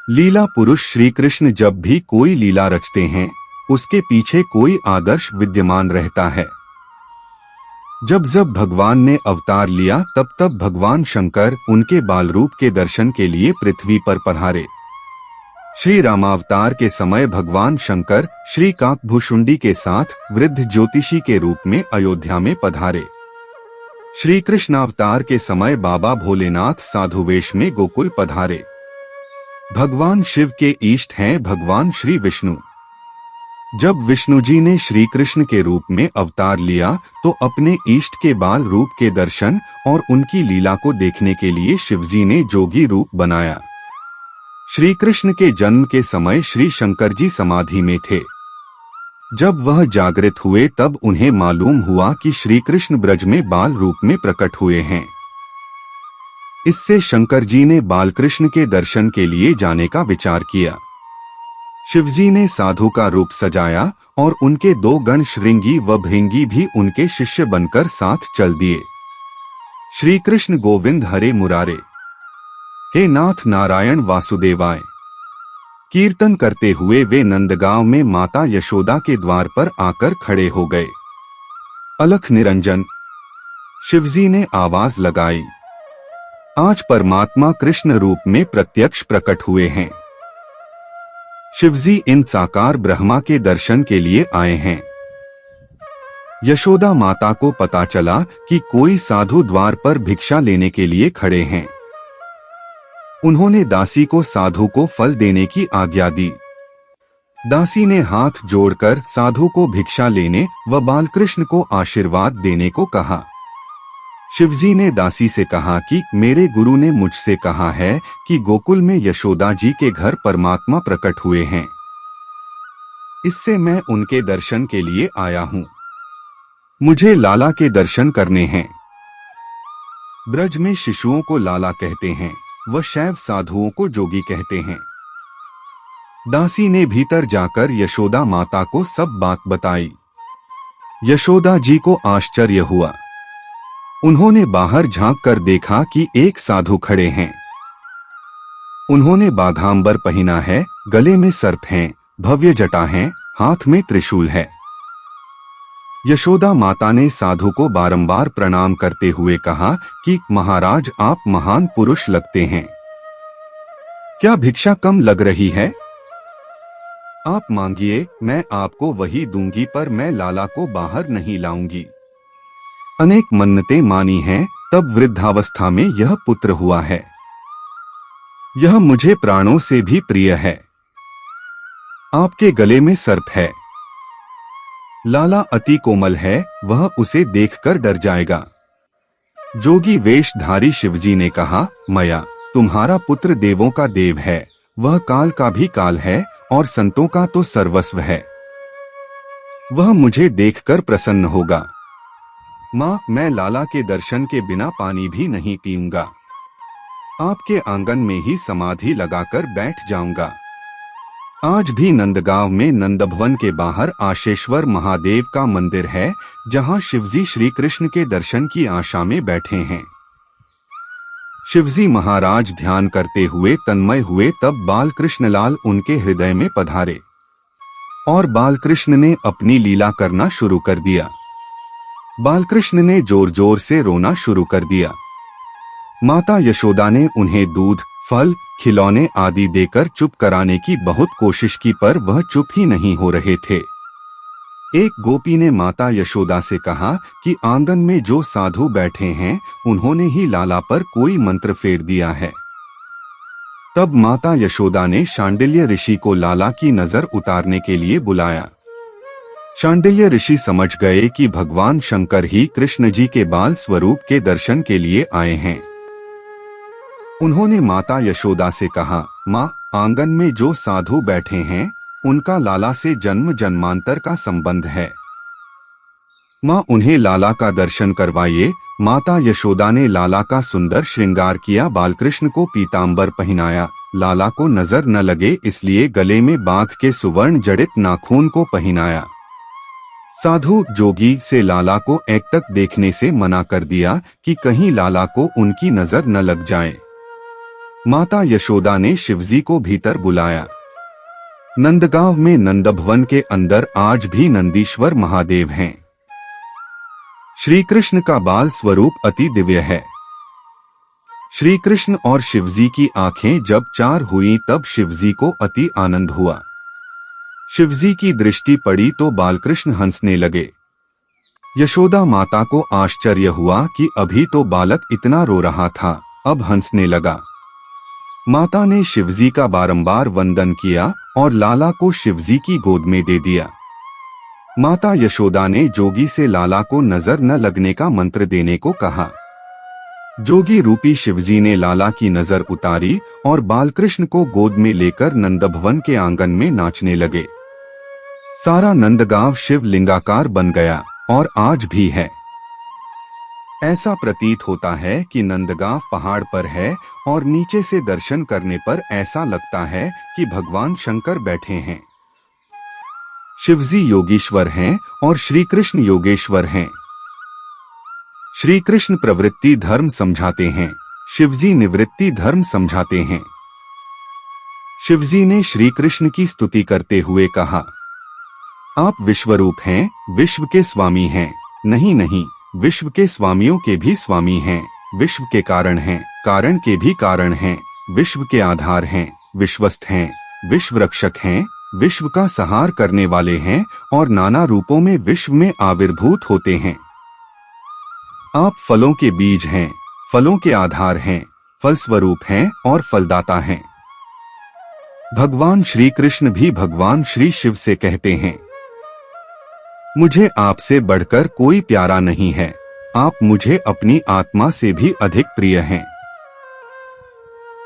लीला पुरुष श्री कृष्ण जब भी कोई लीला रचते हैं, उसके पीछे कोई आदर्श विद्यमान रहता है। जब जब भगवान ने अवतार लिया, तब तब भगवान शंकर उनके बाल रूप के दर्शन के लिए पृथ्वी पर पधारे। श्री रामावतार के समय भगवान शंकर श्री काकभूषुंडी के साथ वृद्ध ज्योतिषी के रूप में अयोध्या में पधारे। श्री कृष्णावतार के समय बाबा भोलेनाथ साधु वेश में गोकुल पधारे। भगवान शिव के इष्ट हैं भगवान श्री विष्णु। जब विष्णु जी ने श्री कृष्ण के रूप में अवतार लिया, तो अपने इष्ट के बाल रूप के दर्शन और उनकी लीला को देखने के लिए शिवजी ने जोगी रूप बनाया। श्री कृष्ण के जन्म के समय श्री शंकर जी समाधि में थे। जब वह जागृत हुए, तब उन्हें मालूम हुआ कि श्री कृष्ण ब्रज में बाल रूप में प्रकट हुए हैं। इससे शंकर जी ने बालकृष्ण के दर्शन के लिए जाने का विचार किया। शिवजी ने साधु का रूप सजाया और उनके दो गण श्रृंगी व भृंगी भी उनके शिष्य बनकर साथ चल दिए। श्री कृष्ण गोविंद हरे मुरारे, हे नाथ नारायण वासुदेवाय कीर्तन करते हुए वे नंदगांव में माता यशोदा के द्वार पर आकर खड़े हो गए। अलख निरंजन, शिवजी ने आवाज लगाई। आज परमात्मा कृष्ण रूप में प्रत्यक्ष प्रकट हुए हैं। शिवजी इन साकार ब्रह्मा के दर्शन के लिए आए हैं। यशोदा माता को पता चला कि कोई साधु द्वार पर भिक्षा लेने के लिए खड़े हैं। उन्होंने दासी को साधु को फल देने की आज्ञा दी। दासी ने हाथ जोड़कर साधु को भिक्षा लेने व बालकृष्ण को आशीर्वाद देने को कहा। शिवजी ने दासी से कहा कि मेरे गुरु ने मुझसे कहा है कि गोकुल में यशोदा जी के घर परमात्मा प्रकट हुए हैं, इससे मैं उनके दर्शन के लिए आया हूँ। मुझे लाला के दर्शन करने हैं। ब्रज में शिशुओं को लाला कहते हैं व शैव साधुओं को जोगी कहते हैं। दासी ने भीतर जाकर यशोदा माता को सब बात बताई। यशोदा जी को आश्चर्य हुआ। उन्होंने बाहर झांक कर देखा कि एक साधु खड़े हैं। उन्होंने बाघांबर पहना है, गले में सर्प हैं, भव्य जटा है, हाथ में त्रिशूल है। यशोदा माता ने साधु को बारंबार प्रणाम करते हुए कहा कि महाराज, आप महान पुरुष लगते हैं। क्या भिक्षा कम लग रही है? आप मांगिए, मैं आपको वही दूंगी, पर मैं लाला को बाहर नहीं लाऊंगी। अनेक मन्नतें मानी हैं, तब वृद्धावस्था में यह पुत्र हुआ है। यह मुझे प्राणों से भी प्रिय है। आपके गले में सर्प है। लाला अति कोमल है, वह उसे देखकर डर जाएगा। जोगी वेशधारी शिवजी ने कहा, मया, तुम्हारा पुत्र देवों का देव है, वह काल का भी काल है और संतों का तो सर्वस्व है। वह मुझे देखकर प्रसन्न होगा। माँ, मैं लाला के दर्शन के बिना पानी भी नहीं पीऊंगा। आपके आंगन में ही समाधि लगाकर बैठ जाऊंगा। आज भी नंदगांव में नंदभवन के बाहर आशेश्वर महादेव का मंदिर है, जहां शिवजी श्री कृष्ण के दर्शन की आशा में बैठे हैं। शिवजी महाराज ध्यान करते हुए तन्मय हुए, तब बालकृष्णलाल उनके हृदय में पधारे और बालकृष्ण ने अपनी लीला करना शुरू कर दिया। बालकृष्ण ने जोर जोर से रोना शुरू कर दिया। माता यशोदा ने उन्हें दूध, फल, खिलौने आदि देकर चुप कराने की बहुत कोशिश की, पर वह चुप ही नहीं हो रहे थे। एक गोपी ने माता यशोदा से कहा कि आंगन में जो साधु बैठे हैं, उन्होंने ही लाला पर कोई मंत्र फेर दिया है। तब माता यशोदा ने शांडिल्य ऋषि को लाला की नजर उतारने के लिए बुलाया। शांडिल्य ऋषि समझ गए कि भगवान शंकर ही कृष्ण जी के बाल स्वरूप के दर्शन के लिए आए हैं। उन्होंने माता यशोदा से कहा, माँ, आंगन में जो साधु बैठे हैं, उनका लाला से जन्म जन्मांतर का संबंध है। माँ, उन्हें लाला का दर्शन करवाइए। माता यशोदा ने लाला का सुंदर श्रृंगार किया, बालकृष्ण को पीतांबर पहनाया। लाला को नजर न लगे इसलिए गले में बाघ के सुवर्ण जड़ित नाखून को पहनाया। साधु जोगी से लाला को एकटक देखने से मना कर दिया कि कहीं लाला को उनकी नजर न लग जाए। माता यशोदा ने शिवजी को भीतर बुलाया। नंदगांव में नंदभवन के अंदर आज भी नंदीश्वर महादेव हैं। श्री कृष्ण का बाल स्वरूप अति दिव्य है। श्री कृष्ण और शिवजी की आंखें जब चार हुई तब शिवजी को अति आनंद हुआ। शिवजी की दृष्टि पड़ी तो बालकृष्ण हंसने लगे। यशोदा माता को आश्चर्य हुआ कि अभी तो बालक इतना रो रहा था, अब हंसने लगा। माता ने शिवजी का बारंबार वंदन किया और लाला को शिवजी की गोद में दे दिया। माता यशोदा ने जोगी से लाला को नजर न लगने का मंत्र देने को कहा। जोगी रूपी शिवजी ने लाला की नजर उतारी और बालकृष्ण को गोद में लेकर नंदभवन के आंगन में नाचने लगे। सारा नंदगांव शिवलिंगाकार बन गया और आज भी है। ऐसा प्रतीत होता है कि नंदगांव पहाड़ पर है और नीचे से दर्शन करने पर ऐसा लगता है कि भगवान शंकर बैठे हैं। शिवजी योगीश्वर हैं और श्री कृष्ण योगेश्वर हैं। श्री कृष्ण प्रवृत्ति धर्म समझाते हैं, शिवजी निवृत्ति धर्म समझाते हैं। शिवजी ने श्री कृष्ण की स्तुति करते हुए कहा, आप विश्वरूप हैं, विश्व के स्वामी हैं। नहीं नहीं, विश्व के स्वामियों के भी स्वामी हैं, विश्व के कारण हैं, कारण के भी कारण हैं, विश्व के आधार हैं, विश्वस्त हैं, विश्व रक्षक हैं, विश्व का संहार करने वाले हैं और नाना रूपों में विश्व में आविर्भूत होते हैं। आप फलों के बीज हैं, फलों के आधार हैं, फलस्वरूप हैं और फलदाता हैं। भगवान श्री कृष्ण भी भगवान श्री शिव से कहते हैं, मुझे आपसे बढ़कर कोई प्यारा नहीं है, आप मुझे अपनी आत्मा से भी अधिक प्रिय हैं।